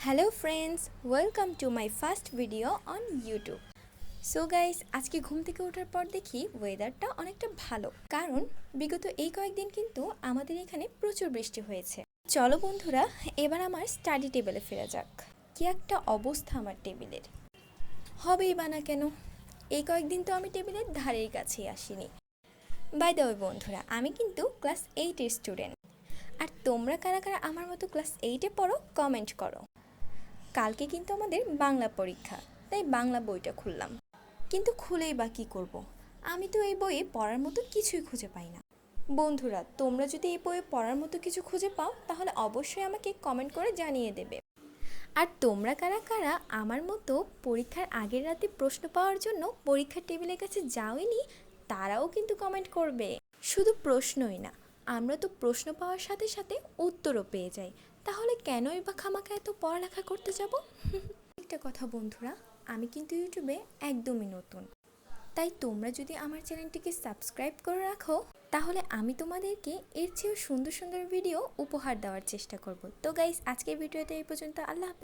Hello friends, welcome to my first video on YouTube. So guys, আজকে ঘুম থেকে ওঠার পর দেখি ওয়েদারটা অনেকটা ভালো, কারণ বিগত এই কয়েকদিন কিন্তু আমাদের এখানে প্রচুর বৃষ্টি হয়েছে। চলো বন্ধুরা, এবার আমার স্টাডি টেবিলে ফেরা যাক। কি একটা অবস্থা আমার টেবিলের, হবেই বা না কেন, এই কয়েকদিন তো আমি টেবিলের ধারের কাছেই আসিনি। বাই দ্য ওয়ে বন্ধুরা, আমি কিন্তু ক্লাস 8-এর স্টুডেন্ট। আর তোমরা কারা কারা আমার মতো ক্লাস 8-এ পড়ো কমেন্ট করো। কালকে কিন্তু আমাদের বাংলা পরীক্ষা, তাই বাংলা বইটা খুললাম। কিন্তু খুলেই বা কী করব, আমি তো এই বইয়ে পড়ার মতো কিছুই খুঁজে পাই না। বন্ধুরা, তোমরা যদি এই বইয়ে পড়ার মতো কিছু খুঁজে পাও তাহলে অবশ্যই আমাকে কমেন্ট করে জানিয়ে দেবে। আর তোমরা কারা কারা আমার মতো পরীক্ষার আগের রাতে প্রশ্ন পাওয়ার জন্য পরীক্ষার টেবিলের কাছে যাওইনি, তারাও কিন্তু কমেন্ট করবে। শুধু প্রশ্নই না, আমরা তো প্রশ্ন পাওয়ার সাথে সাথে উত্তরও পেয়ে যাই, তাহলে কেনই বা খামাখা এত পড়ালেখা করতে যাব? একটা কথা বন্ধুরা, আমি কিন্তু ইউটিউবে একদমই নতুন, তাই তোমরা যদি আমার চ্যানেলটিকে সাবস্ক্রাইব করে রাখো তাহলে আমি তোমাদেরকে এর চেয়েও সুন্দর সুন্দর ভিডিও উপহার দেওয়ার চেষ্টা করব। তো গাইস, আজকের ভিডিওতে এই পর্যন্ত। আল্লাহ হাফেজ।